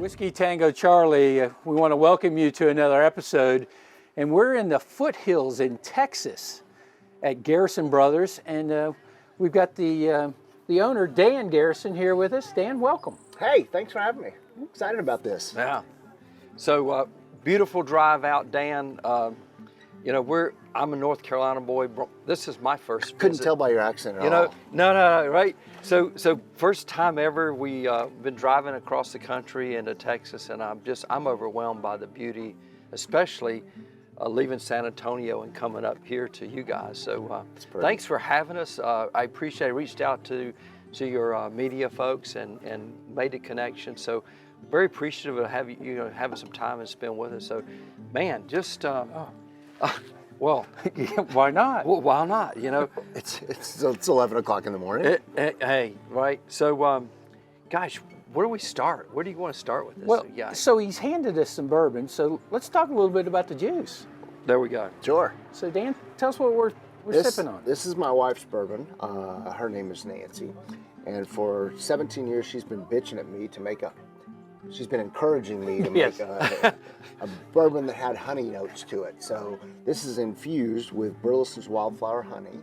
Whiskey Tango Charlie, we want to welcome you to another episode. And we're in the foothills in Texas at Garrison Brothers. And we've got the owner, Dan Garrison, here with us. Dan, welcome. Hey, thanks for having me. I'm excited about this. Yeah. So beautiful drive out, Dan. I'm a North Carolina boy. This is my first Couldn't visit. tell by your accent at all. No, right? So first time ever, we been driving across the country into Texas, and I'm overwhelmed by the beauty, especially leaving San Antonio and coming up here to you guys. So thanks for having us. I appreciate it. I reached out to your media folks and made a connection. So very appreciative of having some time and spend with us. So, man, just well, why not? Well, why not? It's 11 o'clock in the morning. Hey, right. So, gosh, where do we start? Where do you want to start with this? Well, so he's handed us some bourbon. So let's talk a little bit about the juice. There we go. Sure. So Dan, tell us what we're sipping on. This is my wife's bourbon. Her name is Nancy, and for 17 years she's been bitching at me to make She's been encouraging me to make a bourbon that had honey notes to it. So this is infused with Burleson's Wildflower Honey,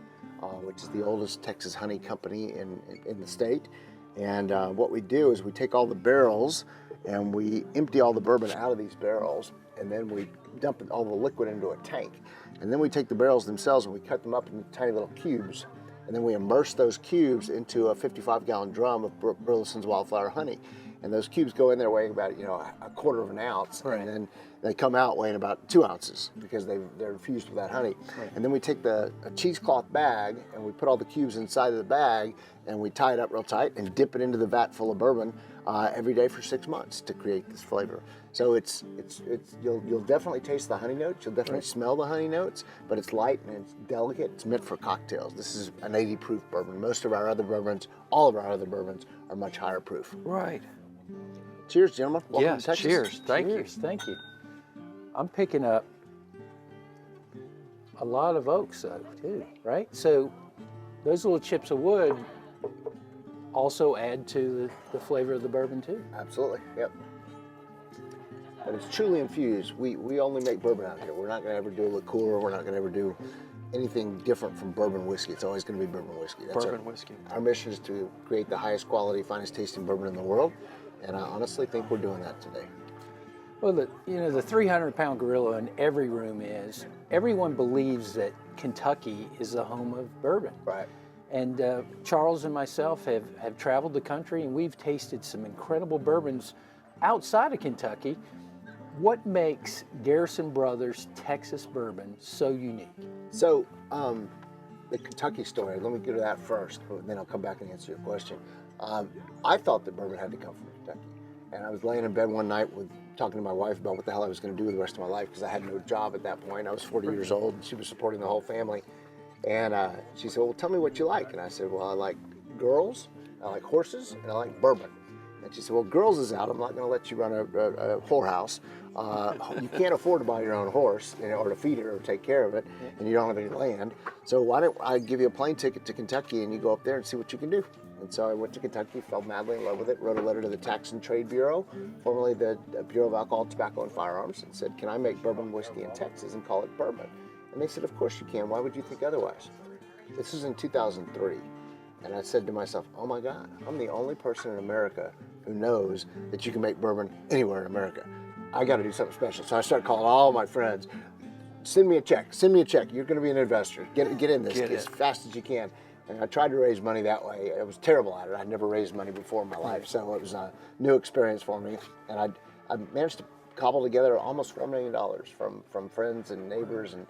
which is the oldest Texas honey company in the state. And what we do is we take all the barrels and we empty all the bourbon out of these barrels, and then we dump all the liquid into a tank. And then we take the barrels themselves and we cut them up into tiny little cubes. And then we immerse those cubes into a 55-gallon drum of Burleson's Wildflower Honey. And those cubes go in there weighing about, a quarter of an ounce. Right. And then they come out weighing about 2 ounces because they're infused with that honey. Right. And then we take a cheesecloth bag and we put all the cubes inside of the bag and we tie it up real tight and dip it into the vat full of bourbon every day for 6 months to create this flavor. So you'll definitely taste the honey notes. You'll definitely smell the honey notes, but it's light and it's delicate. It's meant for cocktails. This is an 80 proof bourbon. Most of our other bourbons, all of our other bourbons are much higher proof. Right. Cheers, gentlemen. Welcome to Texas. Cheers. Thank you. Thank you. I'm picking up a lot of oaks, though, too, right? So those little chips of wood also add to the flavor of the bourbon, too. Absolutely, yep. But it's truly infused. We only make bourbon out here. We're not going to ever do a liqueur. We're not going to ever do anything different from bourbon whiskey. It's always going to be bourbon whiskey. That's whiskey. Our mission is to create the highest quality, finest tasting bourbon in the world. And I honestly think we're doing that today. Well, the 300-pound gorilla in every room is, everyone believes that Kentucky is the home of bourbon. Right. And Charles and myself have traveled the country and we've tasted some incredible bourbons outside of Kentucky. What makes Garrison Brothers Texas bourbon so unique? So, the Kentucky story, let me get to that first, and then I'll come back and answer your question. I thought that bourbon had to come from Kentucky. And I was laying in bed one night talking to my wife about what the hell I was going to do with the rest of my life because I had no job at that point. I was 40 years old and she was supporting the whole family. And she said, well, tell me what you like. And I said, well, I like girls, I like horses, and I like bourbon. And she said, well, girls is out. I'm not going to let you run a whorehouse. You can't afford to buy your own horse, or to feed it or take care of it, and you don't have any land. So why don't I give you a plane ticket to Kentucky and you go up there and see what you can do? And so I went to Kentucky, fell madly in love with it, wrote a letter to the Tax and Trade Bureau, formerly the Bureau of Alcohol, Tobacco, and Firearms, and said, can I make bourbon whiskey in Texas and call it bourbon? And they said, of course you can. Why would you think otherwise? This was in 2003. And I said to myself, oh my God, I'm the only person in America who knows that you can make bourbon anywhere in America. I got to do something special. So I started calling all my friends, send me a check. You're going to be an investor. Get in this as fast as you can. And I tried to raise money that way. I was terrible at it. I'd never raised money before in my life. So it was a new experience for me. And I managed to cobble together almost $4 million from friends and neighbors and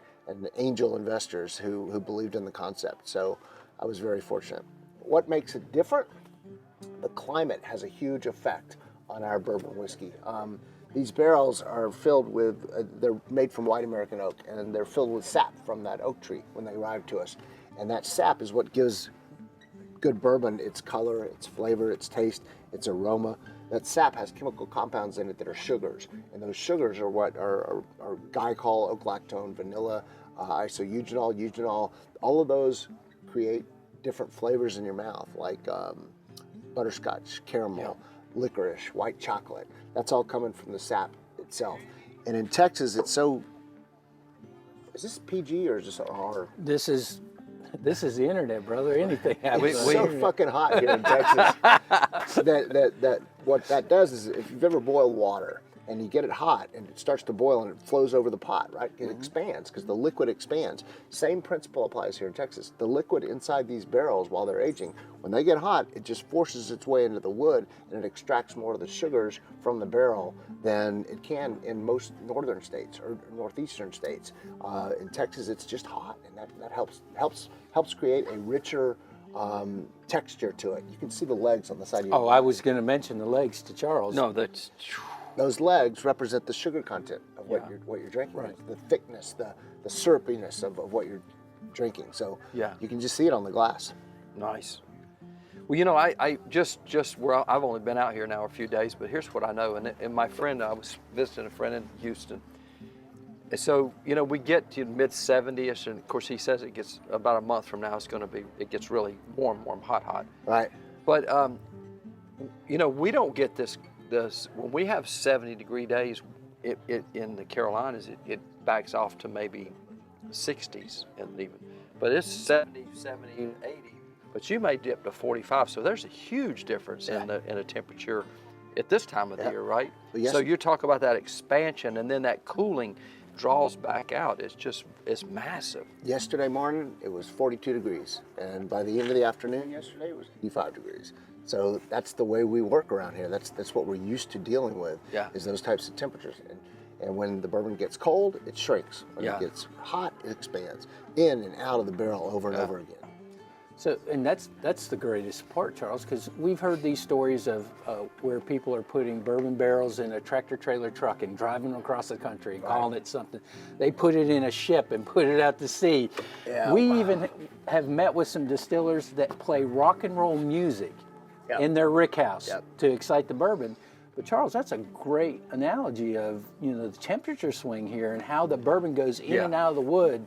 angel investors who believed in the concept. So I was very fortunate. What makes it different? The climate has a huge effect on our bourbon whiskey. These barrels are filled with, they're made from white American oak, and they're filled with sap from that oak tree when they arrive to us. And that sap is what gives good bourbon its color, its flavor, its taste, its aroma. That sap has chemical compounds in it that are sugars, and those sugars are what are glycol, oak lactone, vanilla, isoeugenol, eugenol. All of those create different flavors in your mouth, like butterscotch, caramel, licorice, white chocolate. That's all coming from the sap itself. And in Texas, it's so, is this PG or is this R? This is the internet, brother. Anything happens. It's so fucking hot here in Texas that what that does is, if you've ever boiled water and you get it hot and it starts to boil and it flows over the pot, right? It expands because the liquid expands. Same principle applies here in Texas. The liquid inside these barrels while they're aging, when they get hot, it just forces its way into the wood and it extracts more of the sugars from the barrel than it can in most northern states or northeastern states. In Texas, it's just hot, and that helps create a richer texture to it. You can see the legs on the side of your I was going to mention the legs to Charles. No, that's Those legs represent the sugar content of what you're drinking, Right. the thickness, the syrupiness of what you're drinking. So you can just see it on the glass. nice. Well, you know, I just where I've only been out here now a few days, but here's what I know. And my friend, I was visiting a friend in Houston. And so, you know, we get to mid 70ish, and of course he says it gets about a month from now, it gets really warm, hot. Right. But, you know, we don't get this, when we have 70-degree days in the Carolinas, it backs off to maybe 60s and even, but it's 70, 80. But you may dip to 45, so there's a huge difference in the temperature at this time of the year, right? Well, So you talk about that expansion, and then that cooling draws back out. It's massive. Yesterday morning, it was 42 degrees. And by the end of the afternoon yesterday, it was 85 degrees. So that's the way we work around here. That's what we're used to dealing with, is those types of temperatures. And when the bourbon gets cold, it shrinks. When it gets hot, it expands in and out of the barrel over and over again. So, and that's the greatest part, Charles, because we've heard these stories of where people are putting bourbon barrels in a tractor trailer truck and driving them across the country and calling it something. They put it in a ship and put it out to sea. Yeah, we even have met with some distillers that play rock and roll music in their rick house to excite the bourbon. But Charles, that's a great analogy of, you know, the temperature swing here and how the bourbon goes in and out of the wood.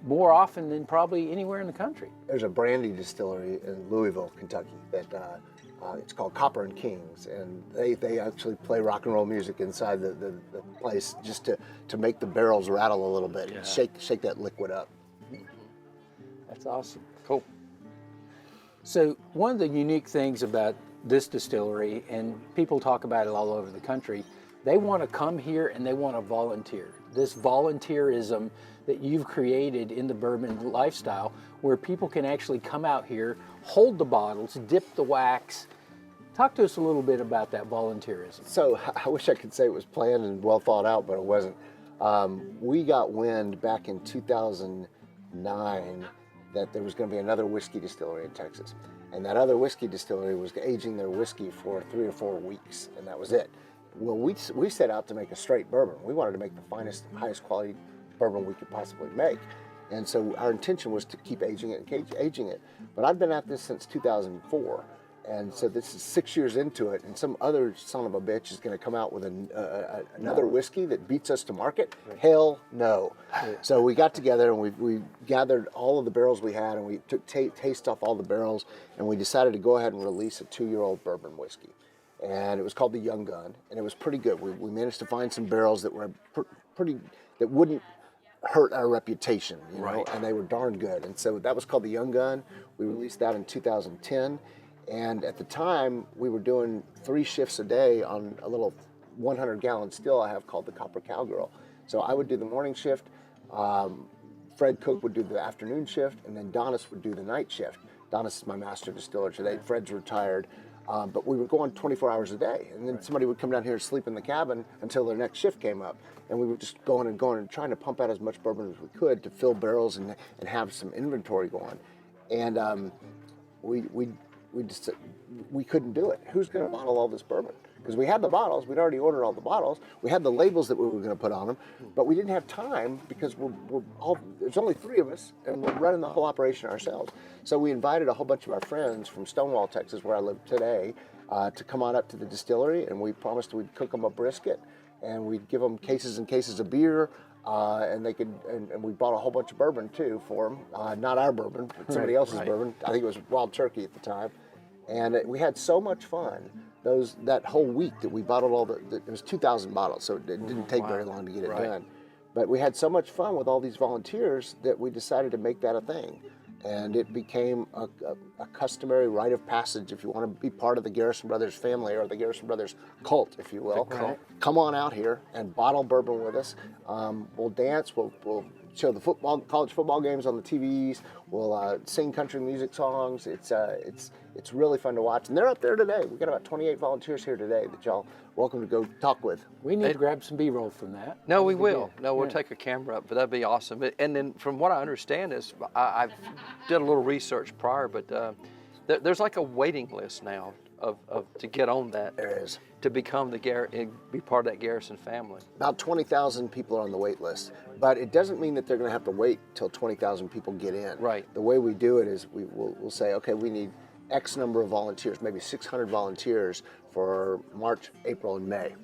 More often than probably anywhere in the country. There's a brandy distillery in Louisville, Kentucky, that it's called Copper and Kings, and they actually play rock and roll music inside the place just to make the barrels rattle a little bit and shake that liquid up. That's awesome. Cool. So one of the unique things about this distillery, and people talk about it all over the country, they want to come here and they want to volunteer. This volunteerism that you've created in the bourbon lifestyle, where people can actually come out here, hold the bottles, dip the wax. Talk to us a little bit about that volunteerism. So I wish I could say it was planned and well thought out, but it wasn't. We got wind back in 2009 that there was going to be another whiskey distillery in Texas. And that other whiskey distillery was aging their whiskey for 3 or 4 weeks, and that was it. Well, we set out to make a straight bourbon. We wanted to make the finest, highest quality bourbon we could possibly make. And so our intention was to keep aging it and aging it. But I've been at this since 2004. And so this is 6 years into it, and some other son of a bitch is going to come out with another whiskey that beats us to market? Hell no. So we got together and we gathered all of the barrels we had, and we took taste off all the barrels, and we decided to go ahead and release a 2-year-old bourbon whiskey. And it was called the Young Gun, and it was pretty good. We managed to find some barrels that were that wouldn't hurt our reputation, you know, and they were darn good. And so that was called the Young Gun. We released that in 2010. And at the time, we were doing 3 shifts a day on a little 100-gallon still I have called the Copper Cowgirl. So I would do the morning shift, Fred Cook would do the afternoon shift, and then Donis would do the night shift. Donis is my master distiller today. Fred's retired. But we were going 24 hours a day. And then somebody would come down here and sleep in the cabin until their next shift came up. And we were just going and trying to pump out as much bourbon as we could to fill barrels and have some inventory going. And we couldn't do it. Who's going to bottle all this bourbon? Because we had the bottles, we'd already ordered all the bottles, we had the labels that we were going to put on them, but we didn't have time because there's only 3 of us, and we're running the whole operation ourselves. So we invited a whole bunch of our friends from Stonewall, Texas, where I live today, to come on up to the distillery, and we promised we'd cook them a brisket, and we'd give them cases and cases of beer, and they could, and we bought a whole bunch of bourbon too for them. Not our bourbon, but somebody else's bourbon. I think it was Wild Turkey at the time. And we had so much fun that whole week that we bottled it was 2,000 bottles, so it didn't take very long to get it done. But we had so much fun with all these volunteers that we decided to make that a thing. And it became a customary rite of passage. If you want to be part of the Garrison Brothers family, or the Garrison Brothers cult, if you will, come on out here and bottle bourbon with us. We'll dance, we'll show the college football games on the TVs, we'll sing country music songs. It's really fun to watch. And they're up there today. We've got about 28 volunteers here today that y'all welcome to go talk with. We need to grab some B-roll from that. No, we will. No, we'll take a camera up, but that'd be awesome. And then from what I understand is, I've did a little research prior, but there's like a waiting list now of to get on that. There is. To become be part of that Garrison family. About 20,000 people are on the wait list, but it doesn't mean that they're going to have to wait till 20,000 people get in. Right. The way we do it is we'll say, okay, we need X number of volunteers, maybe 600 volunteers for March, April, and May.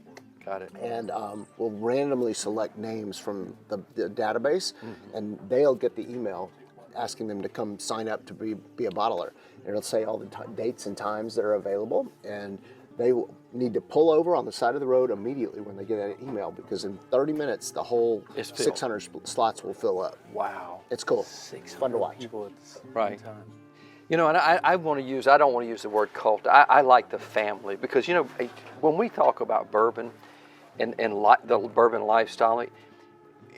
Got it. And we'll randomly select names from the database, and they'll get the email asking them to come sign up to be a bottler. And it'll say all the dates and times that are available, and they will need to pull over on the side of the road immediately when they get that email, because in 30 minutes the whole 600 slots will fill up. Wow. It's cool. It's fun to watch. People at the same Right. time. You know, and I don't want to use the word cult. I like the family, because, you know, when we talk about bourbon and the bourbon lifestyle, it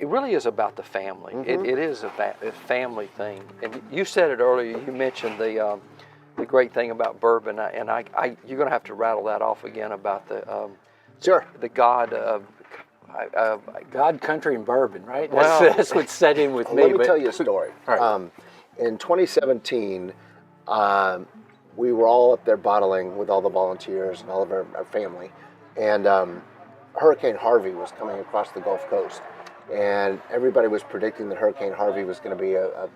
really is about the family. It is a family thing. And you said it earlier. You mentioned the great thing about bourbon, and you're going to have to rattle that off again about the the God of God, country, and bourbon, right? Well, That's what's set in with me. Let me tell you a story. Right. In 2017, we were all up there bottling with all the volunteers and all of our family, and Hurricane Harvey was coming across the Gulf Coast, and everybody was predicting that Hurricane Harvey was going to be a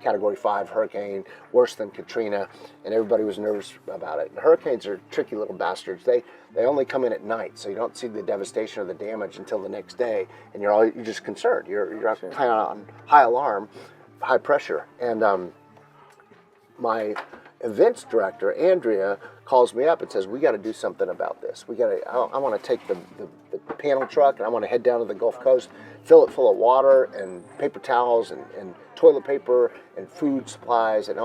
Category 5 hurricane, worse than Katrina, and everybody was nervous about it. And hurricanes are tricky little bastards. They only come in at night, so you don't see the devastation or the damage until the next day, and you're just concerned. You're kind of on high alarm, high pressure. And my events director, Andrea, calls me up and says, we got to do something about this. I want to take the panel truck, and I want to head down to the Gulf Coast, fill it full of water and paper towels and toilet paper and food supplies, and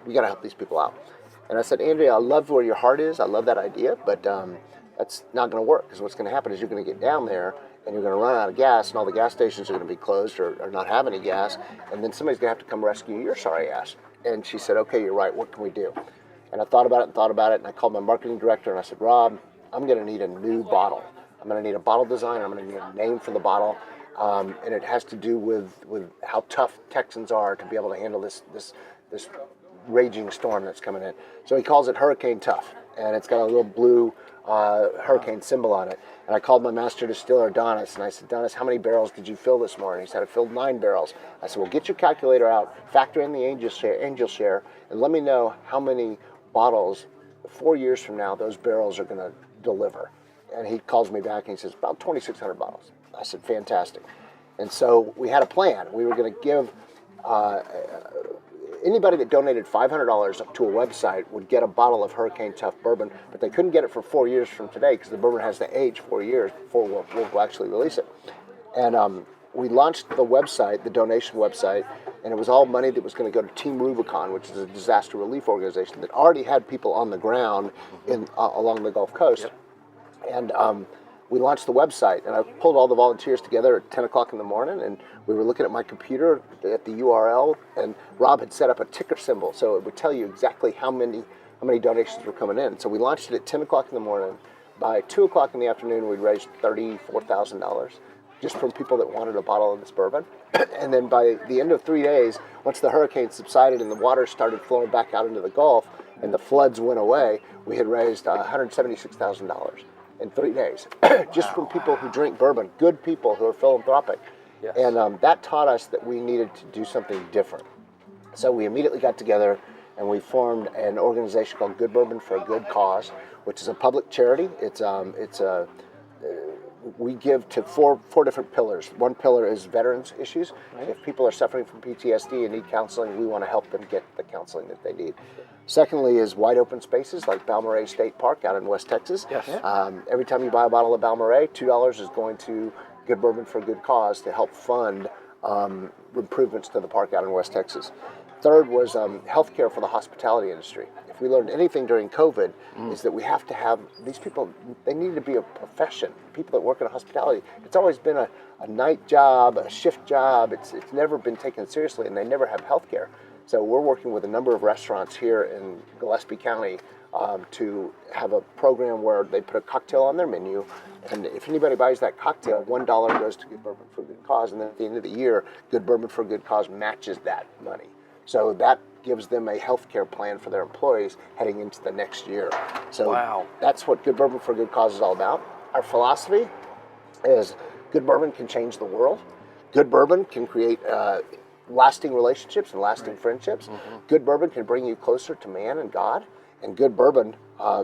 we got to help these people out. And I said, Andrea, I love where your heart is. I love that idea, but that's not going to work, because what's going to happen is you're going to get down there and you're going to run out of gas, and all the gas stations are going to be closed or not have any gas, and then somebody's going to have to come rescue your sorry ass. And she said, okay, you're right. What can we do? And I thought about it, and I called my marketing director, and I said, Rob, I'm going to need a new bottle. I'm going to need a bottle design. I'm going to need a name for the bottle. And it has to do with how tough Texans are to be able to handle this raging storm that's coming in. So he calls it Hurricane Tough, and it's got a little blue hurricane symbol on it. And I called my master distiller, Donis, and I said, Donis, how many barrels did you fill this morning? He said, I filled 9 barrels. I said, well, get your calculator out, factor in the angel share, and let me know how many bottles 4 years from now those barrels are going to deliver. And he calls me back and he says, about 2,600 bottles. I said, fantastic. And so we had a plan. We were going to give anybody that donated $500 to a website would get a bottle of Hurricane Tough bourbon, but they couldn't get it for 4 years from today, because the bourbon has to age 4 years before we'll actually release it. And we launched the website, the donation website, and it was all money that was going to go to Team Rubicon, which is a disaster relief organization that already had people on the ground along the Gulf Coast. And we launched the website, and I pulled all the volunteers together at 10 o'clock in the morning, and we were looking at my computer at the URL, and Rob had set up a ticker symbol, so it would tell you exactly how many donations were coming in. So we launched it at 10 o'clock in the morning. By 2 o'clock in the afternoon, we'd raised $34,000 just from people that wanted a bottle of this bourbon. And then by the end of 3 days, once the hurricane subsided and the water started flowing back out into the Gulf and the floods went away, we had raised $176,000 in 3 days, just from people who drink bourbon, good people who are philanthropic. Yes. And that taught us that we needed to do something different. So we immediately got together and we formed an organization called Good Bourbon for a Good Cause, which is a public charity. It's we give to four different pillars. One pillar is veterans issues. Right. If people are suffering from PTSD and need counseling, we want to help them get the counseling that they need. Secondly is wide open spaces like Balmorhea State Park out in West Texas. Yes. Every time you buy a bottle of Balmorhea, $2 is going to Good Bourbon for a Good Cause to help fund improvements to the park out in West Texas. Third was healthcare for the hospitality industry. If we learned anything during COVID, is that we have to have these people, they need to be a profession. People that work in hospitality, it's always been a night job, a shift job. It's never been taken seriously, and they never have healthcare. So we're working with a number of restaurants here in Gillespie County to have a program where they put a cocktail on their menu, and if anybody buys that cocktail, $1 goes to Good Bourbon for a Good Cause, and then at the end of the year, Good Bourbon for a Good Cause matches that money. So that gives them a health care plan for their employees heading into the next year. So wow. That's what Good Bourbon for a Good Cause is all about. Our philosophy is good bourbon can change the world. Good bourbon can create lasting relationships and lasting friendships. Good bourbon can bring you closer to man and God. And good bourbon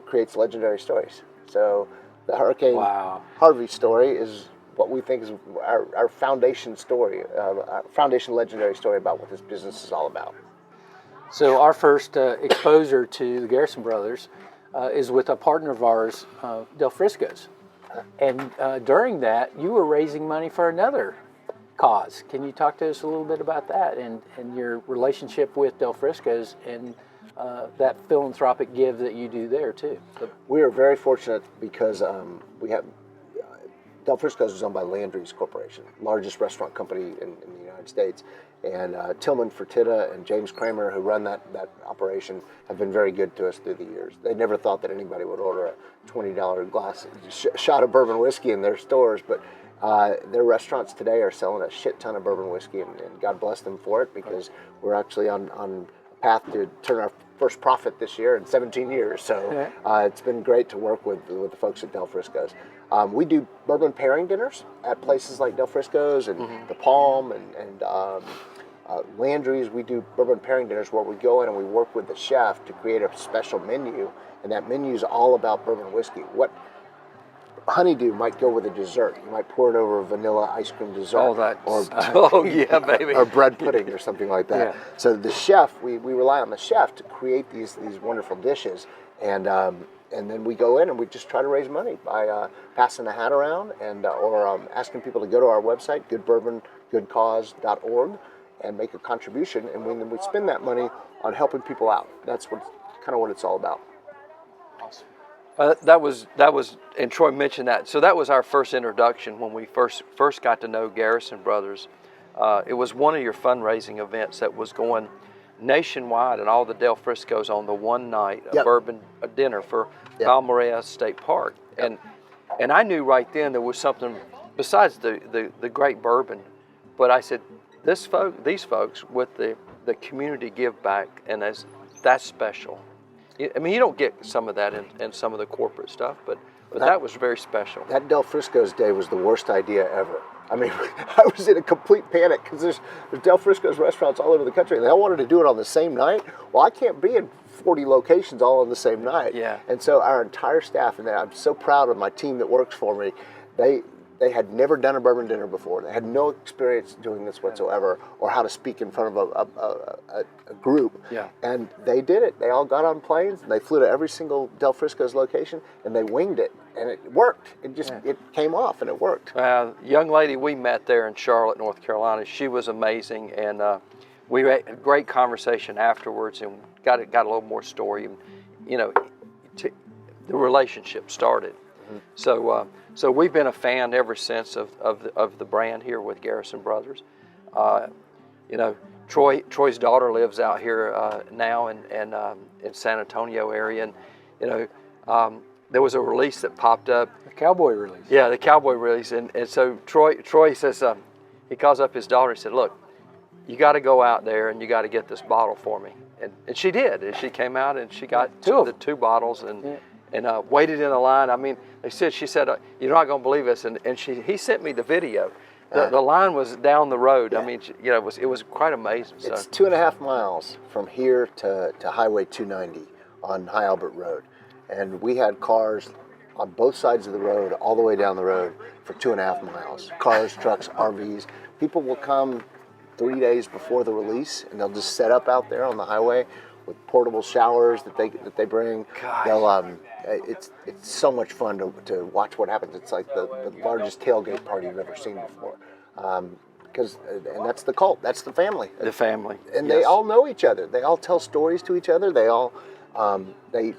creates legendary stories. So the Hurricane Harvey story is what we think is our foundation story, our foundation legendary story about what this business is all about. So our first exposure to the Garrison Brothers is with a partner of ours, Del Frisco's. And during that, you were raising money for another cause. Can you talk to us a little bit about that and your relationship with Del Frisco's and that philanthropic give that you do there too? We are very fortunate because we have Del Frisco's is owned by Landry's Corporation, largest restaurant company in the United States. And Tillman Fertitta and James Kramer, who run that operation, have been very good to us through the years. They never thought that anybody would order a $20 glass shot of bourbon whiskey in their stores, but their restaurants today are selling a shit ton of bourbon whiskey, and God bless them for it, because we're actually on a path to turn our first profit this year in 17 years. So it's been great to work with the folks at Del Frisco's. We do bourbon pairing dinners at places like Del Frisco's and the Palm and Landry's. We do bourbon pairing dinners where we go in and we work with the chef to create a special menu, and that menu is all about bourbon whiskey. What honeydew might go with a dessert. You might pour it over a vanilla ice cream dessert. Oh, that. Or, yeah, baby. Or bread pudding or something like that. Yeah. So the chef, we rely on the chef to create these wonderful dishes, and then we go in and we just try to raise money by passing a hat around and or asking people to go to our website, goodbourbongoodcause.org, and make a contribution, and then we spend that money on helping people out. That's kind of what it's all about. Awesome. That was, and Troy mentioned that. So that was our first introduction when we first got to know Garrison Brothers. It was one of your fundraising events that was going nationwide, and all the Del Frisco's on the one night of bourbon dinner for Balmorhea State Park. And I knew right then there was something besides the great bourbon, but I said, these folks with the community give back, and that's special. I mean, you don't get some of that in some of the corporate stuff, but that was very special. That Del Frisco's day was the worst idea ever. I mean, I was in a complete panic because there's Del Frisco's restaurants all over the country, and they all wanted to do it on the same night. Well, I can't be in 40 locations all on the same night. Yeah. And so our entire staff, and I'm so proud of my team that works for me, they had never done a bourbon dinner before. They had no experience doing this whatsoever, or how to speak in front of a group. Yeah. And they did it. They all got on planes, and they flew to every single Del Frisco's location, and they winged it. And it worked. It came off, and it worked. Young lady we met there in Charlotte, North Carolina, she was amazing, and we had a great conversation afterwards, and got a little more story. And, the relationship started. Mm-hmm. So we've been a fan ever since of the brand here with Garrison Brothers. Troy's daughter lives out here now in San Antonio area, and there was a release that popped up. The cowboy release. Yeah, the cowboy release, and so Troy says he calls up his daughter. He said, "Look, you got to go out there and you got to get this bottle for me." And she did. And she came out and she got the two bottles and waited in the line. I mean, she said, "You're not going to believe this." And he sent me the video. The line was down the road. Yeah. I mean, it was quite amazing. It's 2.5 miles from here to Highway 290 on High Albert Road. And we had cars on both sides of the road, all the way down the road for 2.5 miles. Cars, trucks, RVs. People will come 3 days before the release, and they'll just set up out there on the highway with portable showers that they bring. Gosh. They'll it's so much fun to watch what happens. It's like the largest tailgate party you've ever seen before. Because and that's the cult, that's the family. The family. And yes. they all know each other. They all tell stories to each other. They all they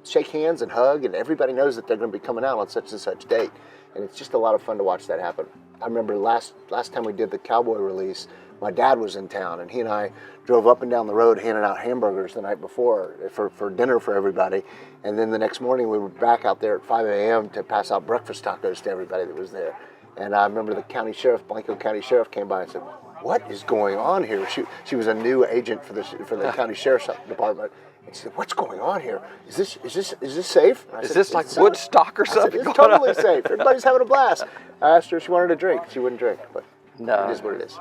shake hands and hug, and everybody knows that they're going to be coming out on such and such date. And it's just a lot of fun to watch that happen. I remember last time we did the cowboy release, my dad was in town, and he and I drove up and down the road handing out hamburgers the night before for dinner for everybody. And then the next morning we were back out there at 5 a.m. to pass out breakfast tacos to everybody that was there. And I remember the county sheriff, Blanco County Sheriff, came by and said, "What is going on here?" She was a new agent for the county sheriff's department. And she said, "What's going on here? Is this safe?" Is this like Woodstock or something? It's totally safe. Everybody's having a blast. I asked her if she wanted a drink. She wouldn't drink, but No. it is what it is.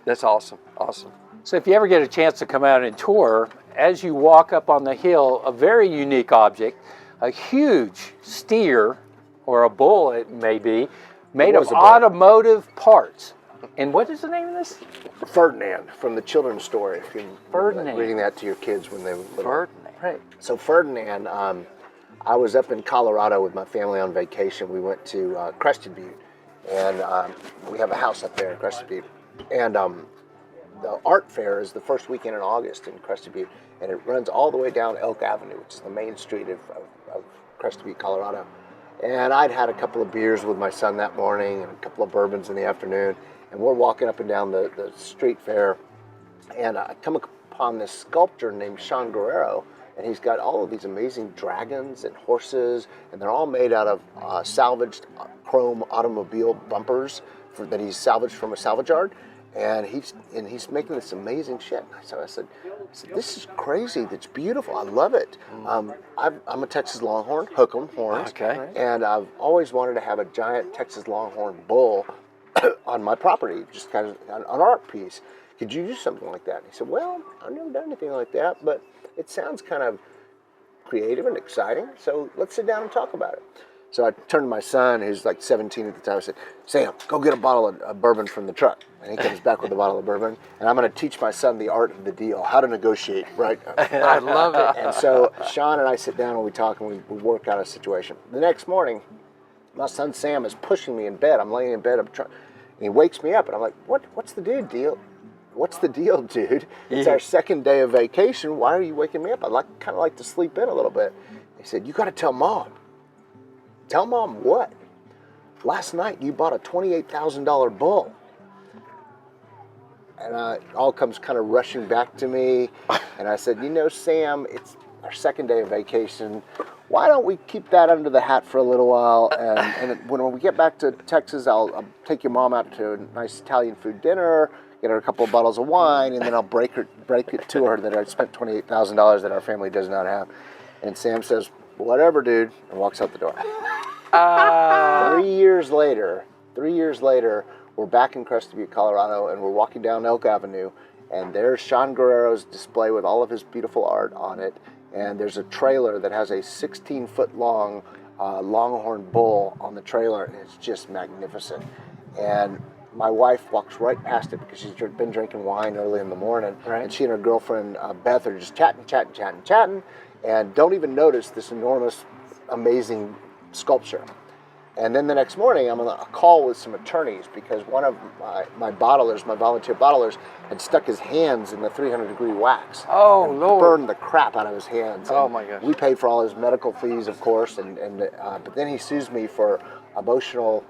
That's awesome. Awesome. So if you ever get a chance to come out and tour, as you walk up on the hill, a very unique object, a huge steer, or a bull it may be, made of was a bull. automotive parts. And what is the name of this? Ferdinand from the children's story. If you Ferdinand. reading that to your kids when they were little. Ferdinand. Right. So Ferdinand, I was up in Colorado with my family on vacation. We went to Crested Butte, and we have a house up there in Crested Butte. And the art fair is the first weekend in August in Crested Butte, and it runs all the way down Elk Avenue, which is the main street of Crested Butte, Colorado. And I'd had a couple of beers with my son that morning and a couple of bourbons in the afternoon, and we're walking up and down the street fair, and I come upon this sculptor named Sean Guerrero, and he's got all of these amazing dragons and horses, and they're all made out of salvaged chrome automobile bumpers that he's salvaged from a salvage yard. And he's making this amazing shit. So I said, this is crazy. That's beautiful. I love it. I'm a Texas Longhorn, hook 'em horns. Okay. And I've always wanted to have a giant Texas Longhorn bull on my property, just kind of an art piece. Could you do something like that? And he said, well, I've never done anything like that, but it sounds kind of creative and exciting. So let's sit down and talk about it. So I turned to my son, who's like 17 at the time. I said, Sam, go get a bottle of bourbon from the truck. And he comes back with a bottle of bourbon. And I'm going to teach my son the art of the deal, how to negotiate, right? I love it. And so Sean and I sit down and we talk and we work out a situation. The next morning, my son Sam is pushing me in bed. I'm laying in bed. And he wakes me up. And I'm like, what's the deal? What's the deal, dude? It's our second day of vacation. Why are you waking me up? I kind of like to sleep in a little bit. He said, you got to tell Mom. Tell Mom what? Last night you bought a $28,000 bull. And it all comes kind of rushing back to me. And I said, Sam, it's our second day of vacation. Why don't we keep that under the hat for a little while? And when we get back to Texas, I'll take your mom out to a nice Italian food dinner, get her a couple of bottles of wine, and then I'll break it to her that I spent $28,000 that our family does not have. And Sam says, whatever, dude, and walks out the door. 3 years later, we're back in Crested Butte, Colorado, and we're walking down Elk Avenue, and there's Sean Guerrero's display with all of his beautiful art on it, and there's a trailer that has a 16-foot-long Longhorn bull on the trailer, and it's just magnificent. And my wife walks right past it because she's been drinking wine early in the morning, right. And she and her girlfriend Beth are just chatting, and don't even notice this enormous, amazing sculpture. And then the next morning, I'm on a call with some attorneys because one of my bottlers, my volunteer bottlers, had stuck his hands in the 300-degree wax. Oh, and Lord. burned the crap out of his hands. Oh, And my gosh. We paid for all his medical fees, of course, but then he sues me for emotional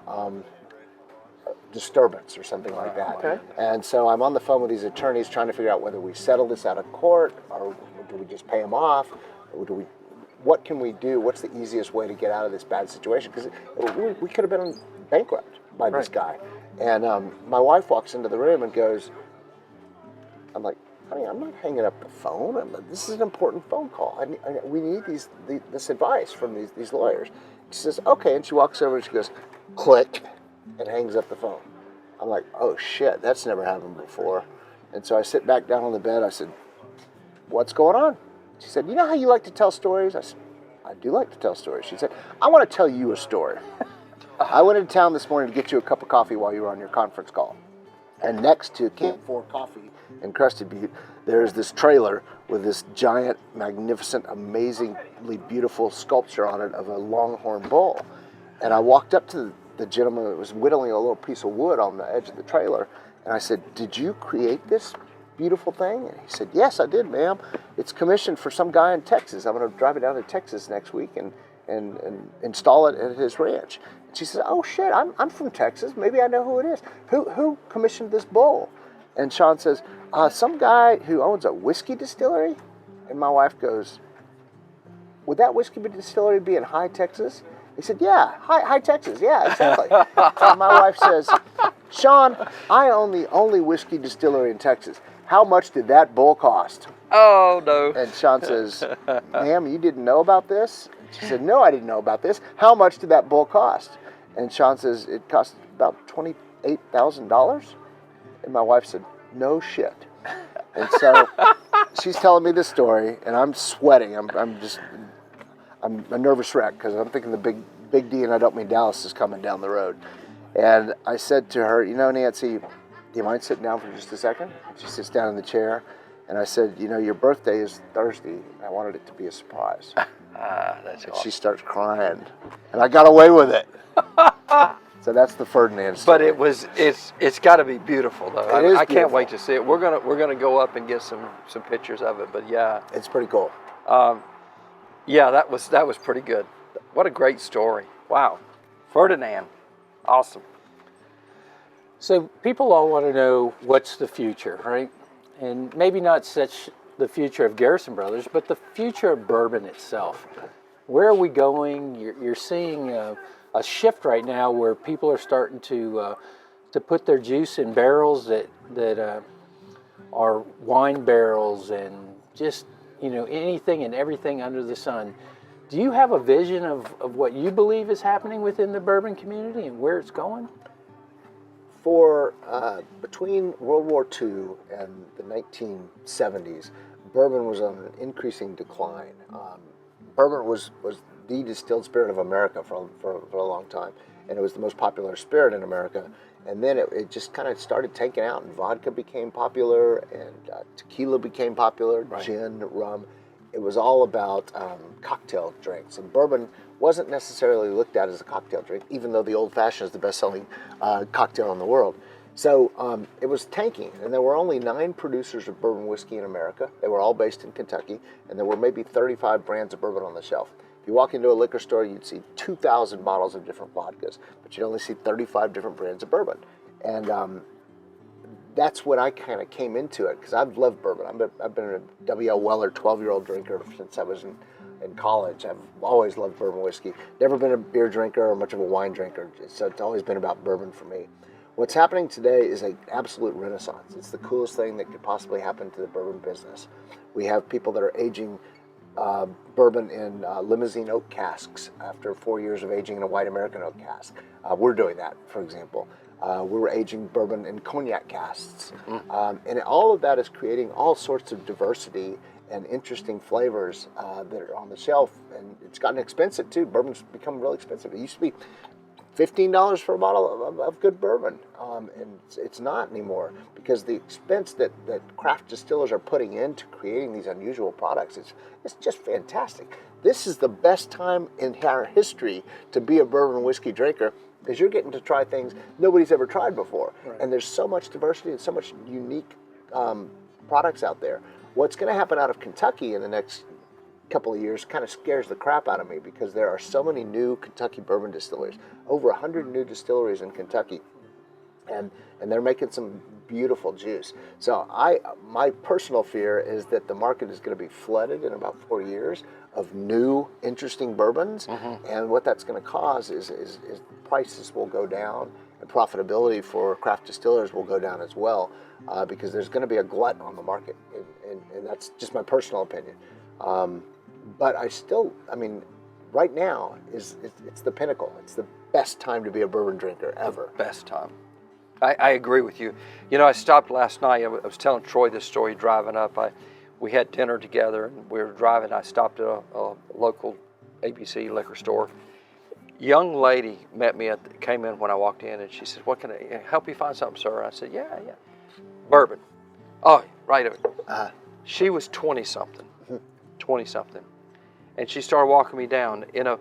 disturbance or something like that. Okay. And so I'm on the phone with these attorneys trying to figure out whether we settle this out of court or do we just pay him off, or what can we do? What's the easiest way to get out of this bad situation? Because we could have been bankrupt by this guy. And my wife walks into the room and goes, I'm like, honey, I'm not hanging up the phone. This is an important phone call. We need this advice from these lawyers. She says, okay. And she walks over and she goes, click, and hangs up the phone. I'm like, oh shit, that's never happened before. And so I sit back down on the bed. I said, what's going on? She said, you know how you like to tell stories? I said, I do like to tell stories. She said, I want to tell you a story. I went into town this morning to get you a cup of coffee while you were on your conference call. And next to Camp 4 Coffee in Crested Butte, there's this trailer with this giant, magnificent, amazingly beautiful sculpture on it of a longhorn bull. And I walked up to the gentleman that was whittling a little piece of wood on the edge of the trailer, and I said, did you create this beautiful thing? And he said, yes, I did, ma'am. It's commissioned for some guy in Texas. I'm going to drive it down to Texas next week and install it at his ranch. And she said, oh shit, I'm from Texas. Maybe I know who it is. Who commissioned this bull? And Sean says, some guy who owns a whiskey distillery. And my wife goes, would that whiskey distillery be in High Texas? He said, yeah, High Texas, yeah, exactly. And my wife says, Sean, I own the only whiskey distillery in Texas. How much did that bull cost? Oh, no. And Sean says, ma'am, you didn't know about this? She said, no, I didn't know about this. How much did that bull cost? And Sean says, it cost about $28,000. And my wife said, no shit. And so she's telling me this story, and I'm sweating. I'm a nervous wreck because I'm thinking the big D, and I don't mean Dallas, is coming down the road. And I said to her, you know, Nancy, do you mind sitting down for just a second? She sits down in the chair, and I said, you know, your birthday is Thursday. I wanted it to be a surprise. That's And awesome. she starts crying, and I got away with it. So that's the Ferdinand story. But it's got to be beautiful though. It is I can't beautiful. wait to see it. We're gonna go up and get some pictures of it. But yeah, It's pretty cool. yeah, that was pretty good. What a great story! Wow, Ferdinand, awesome. So people all want to know what's the future, right? And maybe not such the future of Garrison Brothers, but the future of bourbon itself. Where are we going? You're seeing a shift right now where people are starting to put their juice in barrels that are wine barrels and just, you know, anything and everything under the sun. Do you have a vision of what you believe is happening within the bourbon community and where it's going? For between World War II and the 1970s, bourbon was on an increasing decline. Bourbon was the distilled spirit of America for a long time, and it was the most popular spirit in America. And then it just kind of started tanking out, and vodka became popular, and tequila became popular, Right. gin, rum. It was all about cocktail drinks, and bourbon wasn't necessarily looked at as a cocktail drink, even though the Old Fashioned is the best-selling cocktail in the world. So it was tanking, and there were only 9 producers of bourbon whiskey in America. They were all based in Kentucky, and there were maybe 35 brands of bourbon on the shelf. If you walk into a liquor store, you'd see 2,000 bottles of different vodkas, but you'd only see 35 different brands of bourbon. And that's when I kind of came into it, because I've loved bourbon. I've been a W.L. Weller 12-year-old drinker since I was in college. I've always loved bourbon whiskey. Never been a beer drinker or much of a wine drinker, so it's always been about bourbon for me. What's happening today is an absolute renaissance. It's the coolest thing that could possibly happen to the bourbon business. We have people that are aging bourbon in limousine oak casks after 4 years of aging in a white American oak cask. We're doing that, for example. We're aging bourbon in cognac casks. And all of that is creating all sorts of diversity and interesting flavors that are on the shelf. And it's gotten expensive too. Bourbon's become really expensive. It used to be $15 for a bottle of good bourbon, and it's not anymore, because the expense that craft distillers are putting into creating these unusual products, it's just fantastic. This is the best time in our history to be a bourbon whiskey drinker, because you're getting to try things nobody's ever tried before. Right. And there's so much diversity and so much unique products out there. What's going to happen out of Kentucky in the next couple of years kind of scares the crap out of me, because there are so many new Kentucky bourbon distilleries, over 100 new distilleries in Kentucky, and they're making some beautiful juice. So my personal fear is that the market is going to be flooded in about 4 years of new interesting bourbons, and what that's going to cause is prices will go down and profitability for craft distillers will go down as well, because there's going to be a glut on the market, and that's just my personal opinion. But I mean, right now it's the pinnacle. It's the best time to be a bourbon drinker ever. Best time. I agree with you. You know, I stopped last night. I was telling Troy this story driving up. We had dinner together, and we were driving. I stopped at a local ABC liquor store. Young lady met me came in when I walked in, and she said, "What can I help you find something, sir?" I said, "Yeah, yeah, bourbon." Oh, right over. She was 20-something, 20-something, and she started walking me down in a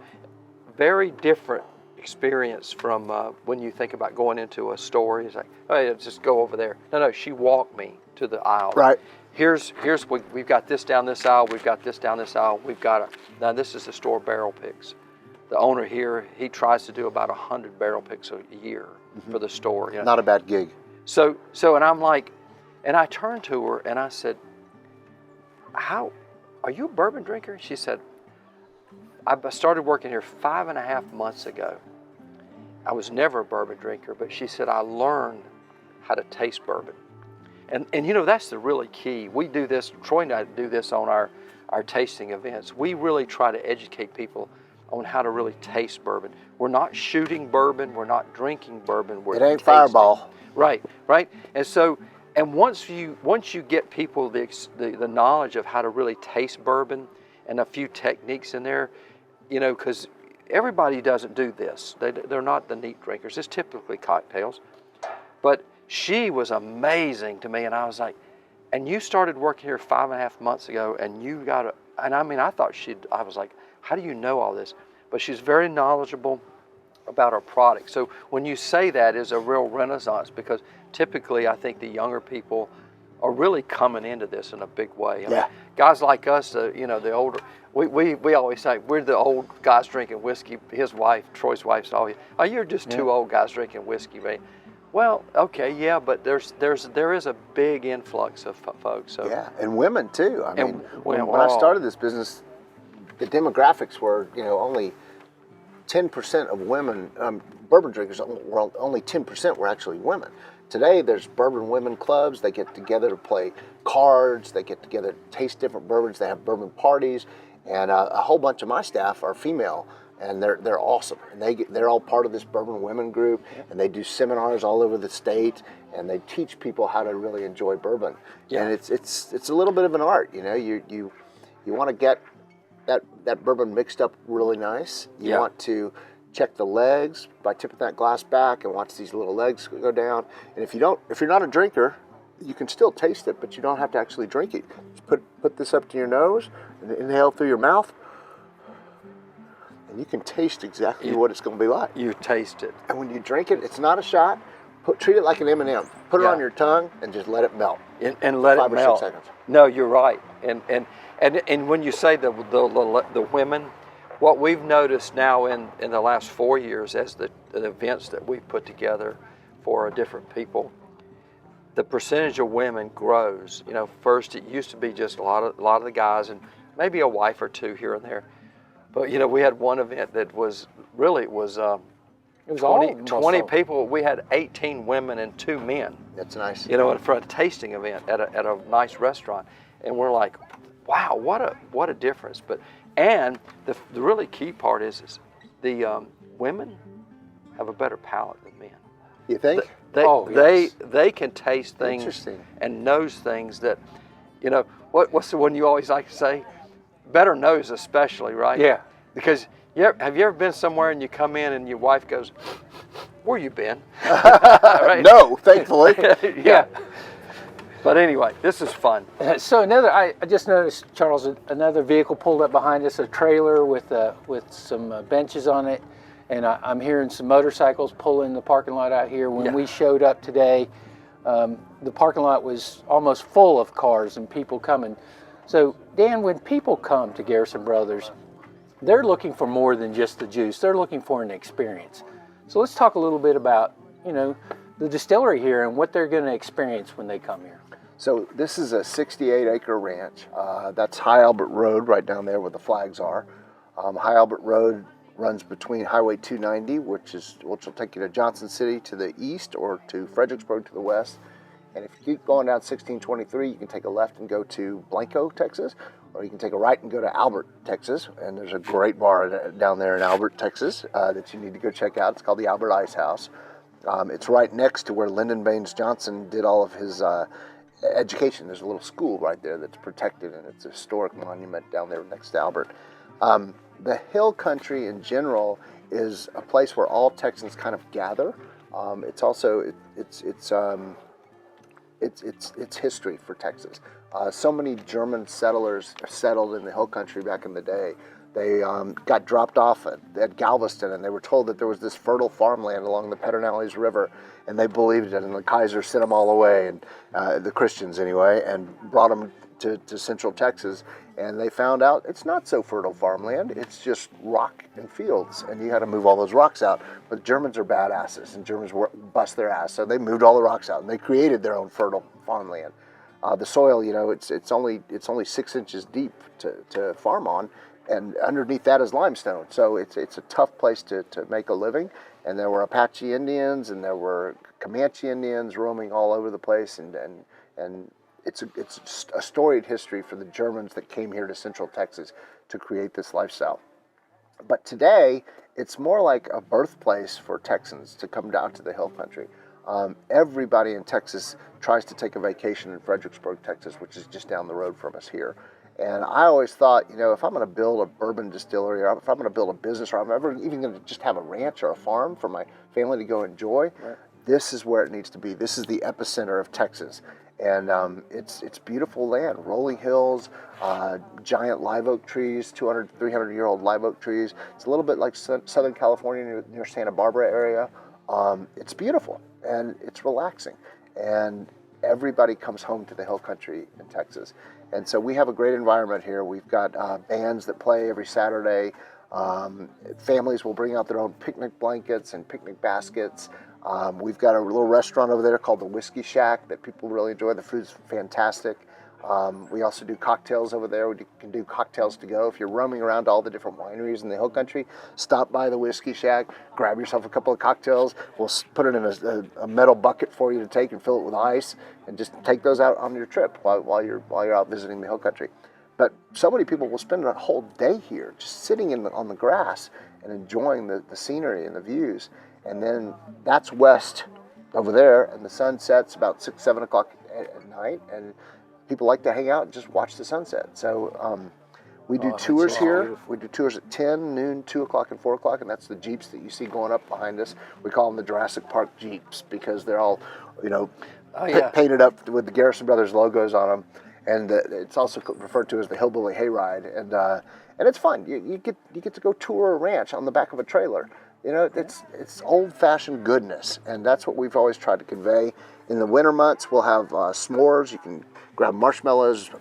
very different experience from when you think about going into a store. It's like, "Hey, just go over there." No, she walked me to the aisle. Right. Here's we've got this down this aisle. We've got this down this aisle. Now this is the store barrel picks. The owner here, he tries to do about 100 barrel picks a year for the store. You know? Not a bad gig. So, and I'm like, and I turned to her and I said, "How, are you a bourbon drinker?" She said, "I started working here 5.5 months ago. I was never a bourbon drinker," but she said, "I learned how to taste bourbon." And you know, that's the really key. We do this, Troy and I do this on our tasting events. We really try to educate people on how to really taste bourbon. We're not shooting bourbon, we're not drinking bourbon, we're It ain't tasting. Fireball. Right. And so, and once you get people the knowledge of how to really taste bourbon and a few techniques in there, you know, because everybody doesn't do this. They're not the neat drinkers. It's typically cocktails. But she was amazing to me, and I was like, "And you started working here 5.5 months ago, and you got and I mean, I was like, how do you know all this?" But she's very knowledgeable about our product. So when you say that is a real renaissance, because typically I think the younger people are really coming into this in a big way. I mean, guys like us, you know, the older, we always say we're the old guys drinking whiskey. His wife, Troy's wife's always, "Oh, you're just two old guys drinking whiskey, man." Well, okay, yeah, but there is a big influx of folks. So. Yeah, and women too. I mean, when well, I started this business, the demographics were, you know, only 10% of women, bourbon drinkers, only 10% were actually women. Today, there's bourbon women clubs. They get together to play cards. They get together to taste different bourbons. They have bourbon parties, and a whole bunch of my staff are female, and they're awesome. And they're all part of this bourbon women group, and they do seminars all over the state, and they teach people how to really enjoy bourbon. Yeah. And it's a little bit of an art, you know. You want to get that bourbon mixed up really nice. You want to check the legs by tipping that glass back and watch these little legs go down. And if you're not a drinker, you can still taste it, but you don't have to actually drink it. Just put this up to your nose and inhale through your mouth, and you can taste exactly what it's going to be like. You taste it. And when you drink it, it's not a shot. Treat it like an M&M. Put it on your tongue and just let it melt. And let it melt. 5 or 6 seconds. No, you're right. And when you say the women, what we've noticed now in the last 4 years as the events that we've put together for different people, the percentage of women grows. You know, first it used to be just a lot of the guys and maybe a wife or two here and there. But you know, we had one event that was really it was 20 people. We had 18 women and 2 men. That's nice. You know, for a tasting event at a nice restaurant, and we're like, wow, what a difference. And the really key part is the women have a better palate than men. You think? They can taste things Interesting. and knows things that, you know, what's the one you always like to say? Better nose especially, right? Yeah. Because have you ever been somewhere and you come in and your wife goes, "Where you been?" Right? No, thankfully. Yeah. But anyway, this is fun. So I just noticed, Charles, another vehicle pulled up behind us, a trailer with some benches on it, and I'm hearing some motorcycles pull in the parking lot out here. When we showed up today, the parking lot was almost full of cars and people coming. So Dan, when people come to Garrison Brothers, they're looking for more than just the juice. They're looking for an experience. So let's talk a little bit about, you know, the distillery here and what they're going to experience when they come here. So this is a 68-acre ranch. That's High Albert Road right down there where the flags are. High Albert Road runs between Highway 290, which will take you to Johnson City to the east or to Fredericksburg to the west. And if you keep going down 1623, you can take a left and go to Blanco, Texas, or you can take a right and go to Albert, Texas. And there's a great bar down there in Albert, Texas that you need to go check out. It's called the Albert Ice House. It's right next to where Lyndon Baines Johnson did all of his education. There's a little school right there that's protected, and it's a historic monument down there next to Albert. the hill country in general is a place where all Texans kind of gather. It's also it's history for Texas. So many German settlers settled in the hill country back in the day. They got dropped off at Galveston, and they were told that there was this fertile farmland along the Pedernales River, and they believed it, and the Kaiser sent them all away, and the Christians anyway, and brought them to Central Texas, and they found out it's not so fertile farmland. It's just rock and fields, and you had to move all those rocks out. But Germans are badasses, and Germans bust their ass, so they moved all the rocks out, and they created their own fertile farmland. The soil, it's only 6 inches deep to farm on, and underneath that is limestone. So it's a tough place to make a living. And there were Apache Indians, and there were Comanche Indians roaming all over the place, and it's a storied history for the Germans that came here to Central Texas to create this lifestyle. But today, it's more like a birthplace for Texans to come down to the hill country. Everybody in Texas tries to take a vacation in Fredericksburg, Texas, which is just down the road from us here. And I always thought, if I'm going to build a bourbon distillery, or if I'm going to build a business, or I'm ever even going to just have a ranch or a farm for my family to go enjoy, this is where it needs to be. This is the epicenter of Texas. And it's beautiful land, rolling hills, giant live oak trees, 200, 300-year-old live oak trees. It's a little bit like Southern California near Santa Barbara area. It's beautiful, and it's relaxing. And everybody comes home to the hill country in Texas. And so we have a great environment here. We've got bands that play every Saturday. Families will bring out their own picnic blankets and picnic baskets. We've got a little restaurant over there called the Whiskey Shack that people really enjoy. The food's fantastic. We also do cocktails over there. We can do cocktails to go. If you're roaming around all the different wineries in the hill country, stop by the Whiskey Shack, grab yourself a couple of cocktails. We'll put it in a metal bucket for you to take and fill it with ice, and just take those out on your trip while you're out visiting the hill country. But so many people will spend a whole day here just sitting on the grass and enjoying the scenery and the views. And then that's west over there, and the sun sets about 6, 7 o'clock at night, and people like to hang out and just watch the sunset. So we do tours here. Beautiful. We do tours at 10, noon, 2 o'clock, and 4 o'clock, and that's the Jeeps that you see going up behind us. We call them the Jurassic Park Jeeps because they're all, painted up with the Garrison Brothers logos on them. And it's also referred to as the Hillbilly Hayride. And it's fun. You get to go tour a ranch on the back of a trailer. It's old-fashioned goodness, and that's what we've always tried to convey. In the winter months, we'll have s'mores. You can grab marshmallows,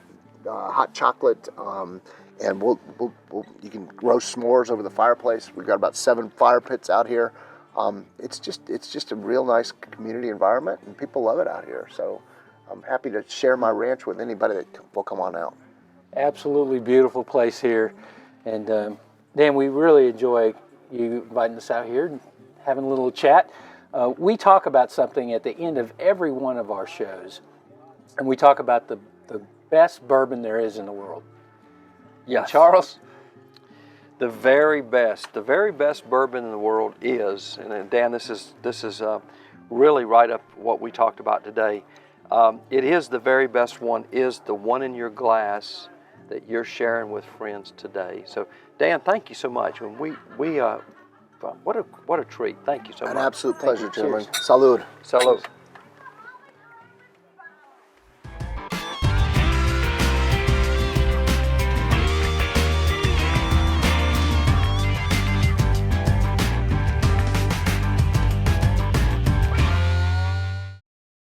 hot chocolate, and you can roast s'mores over the fireplace. We've got about 7 fire pits out here. It's just a real nice community environment, and people love it out here. So I'm happy to share my ranch with anybody that will come on out. Absolutely beautiful place here, and Dan, we really enjoy you inviting us out here and having a little chat. We talk about something at the end of every one of our shows, and we talk about the best bourbon there is in the world. Yes. And Charles? The very best bourbon in the world is, and Dan, this is really right up what we talked about today. It is the very best one, is the one in your glass that you're sharing with friends today. So, Dan, thank you so much. What a treat. Thank you so much. An absolute pleasure, gentlemen. Salud. Salud.